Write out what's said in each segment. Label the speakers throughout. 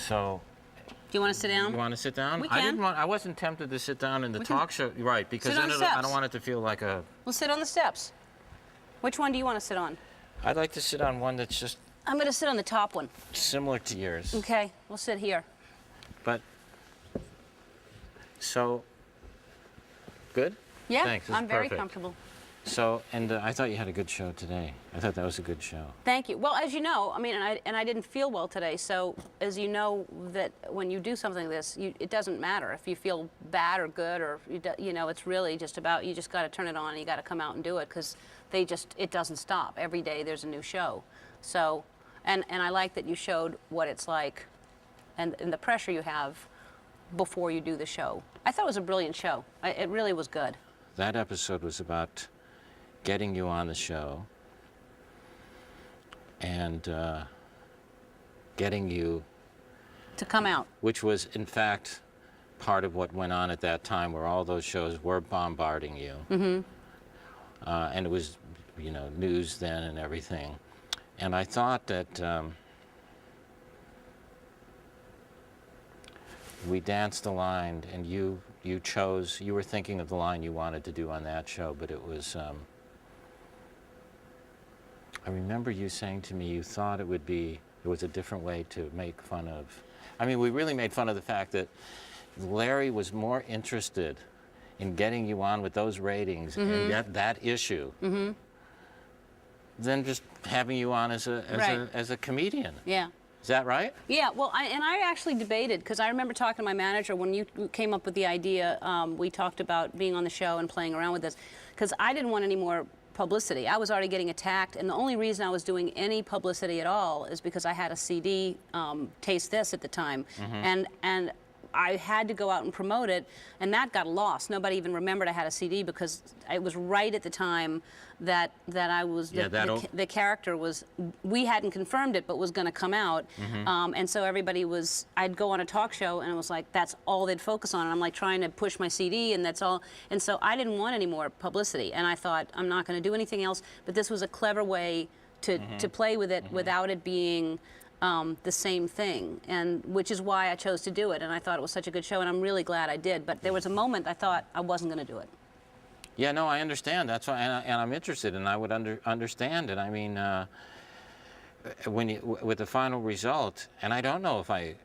Speaker 1: So,
Speaker 2: Do you want to sit down?
Speaker 1: you want to sit down?
Speaker 2: We
Speaker 1: I
Speaker 2: can.
Speaker 1: didn't want. I wasn't tempted to sit down in the talk show, right? Because
Speaker 2: Sit on
Speaker 1: then
Speaker 2: the
Speaker 1: I
Speaker 2: steps.
Speaker 1: don't want it to feel like a.
Speaker 2: We'll sit on the steps. Which one do you want to sit on?
Speaker 1: I'd like to sit on one that's just
Speaker 2: I'm going to sit on the top one.
Speaker 1: similar to yours.
Speaker 2: Okay, we'll sit here.
Speaker 1: But so good.
Speaker 2: Yeah,
Speaker 1: Thanks, this is
Speaker 2: I'm very
Speaker 1: perfect.
Speaker 2: comfortable.
Speaker 1: So, and I thought you had a good show today. I thought that was a good show.
Speaker 2: Thank you. Well, as you know, I mean, and I didn't feel well today, so as you know, that when you do something like this, it doesn't matter if you feel bad or good, or you know, it's really just about, you just got to turn it on and you got to come out and do it, because it doesn't stop. Every day there's a new show. So, and I like that you showed what it's like, and the pressure you have before you do the show. I thought it was a brilliant show. It really was good.
Speaker 1: That episode was about getting you on the show and getting you
Speaker 2: To come out.
Speaker 1: which was in fact part of what went on at that time, where all those shows were bombarding you. And it was, you know, news then and everything. And I thought that we danced a line, and you chose, you were thinking of the line you wanted to do on that show, but it was, I remember you saying to me you thought it was a different way to make fun of, I mean, we really made fun of the fact that Larry was more interested in getting you on with those ratings and that issue than just having you on as a comedian.
Speaker 2: Yeah.
Speaker 1: Is that right?
Speaker 2: Yeah, well, I actually debated, because I remember talking to my manager when you came up with the idea. We talked about being on the show and playing around with this, because I didn't want any more publicity. I was already getting attacked, and the only reason I was doing any publicity at all is because I had a CD, Taste This, at the time, and I had to go out and promote it, and that got lost. Nobody even remembered I had a CD, because it was right at the time that I was, the character was, we hadn't confirmed it, but was going to come out. And so everybody was, I'd go on a talk show, and it was like, that's all they'd focus on. And I'm like trying to push my CD, and that's all. And so I didn't want any more publicity. And I thought, I'm not going to do anything else. But this was a clever way to play with it without it being the same thing, and which is why I chose to do it. And I thought it was such a good show, and I'm really glad I did. But there was a moment I thought I wasn't going to do it.
Speaker 1: Yeah, no, I understand. That's why, and I'm interested, and I would understand it. I mean, with the final result, and I don't know if I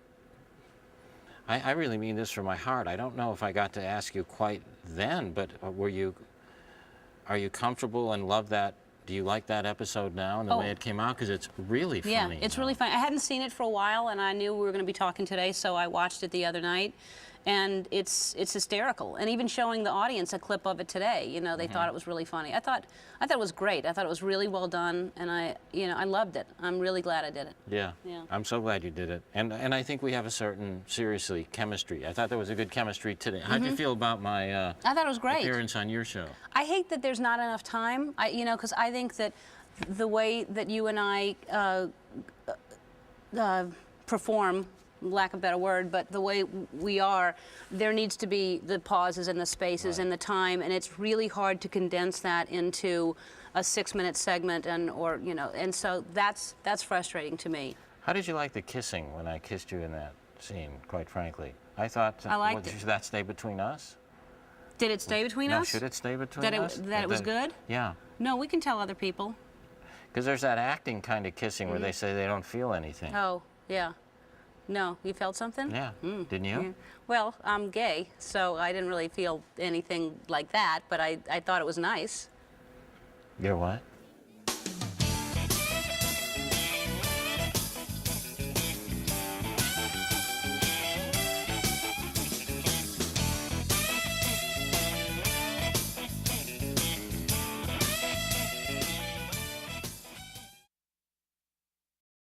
Speaker 1: really mean this from my heart. I don't know if I got to ask you quite then, but are you comfortable and love that? Do you like that episode now and the way it came out? Because it's really funny.
Speaker 2: Yeah, it's really funny. I hadn't seen it for a while, and I knew we were going to be talking today, so I watched it the other night, and it's hysterical. And even showing the audience a clip of it today, you know, they thought it was really funny. I thought it was great. I thought it was really well done, and I loved it. I'm really glad I did it.
Speaker 1: Yeah.
Speaker 2: Yeah.
Speaker 1: I'm so glad you did it. And I think we have a certain, seriously, chemistry. I thought there was a good chemistry today. How'd you feel about my
Speaker 2: I thought it was great.
Speaker 1: appearance on your show?
Speaker 2: I hate that there's not enough time, because I think that the way that you and I perform, lack of a better word, but the way we are, there needs to be the pauses and the spaces and the time, and it's really hard to condense that into a 6-minute segment, and so that's frustrating to me.
Speaker 1: How did you like the kissing when I kissed you in that scene, quite frankly? I thought,
Speaker 2: I liked it.
Speaker 1: Should that stay between us?
Speaker 2: Did it stay between us?
Speaker 1: Should it stay between us?
Speaker 2: That it was good?
Speaker 1: Yeah.
Speaker 2: No, we can tell other people.
Speaker 1: Because there's that acting kind of kissing where they say they don't feel anything.
Speaker 2: Oh, yeah. No, you felt something?
Speaker 1: Yeah. Didn't you?
Speaker 2: Yeah. Well, I'm gay, so I didn't really feel anything like that, but I thought it was nice.
Speaker 1: You're what?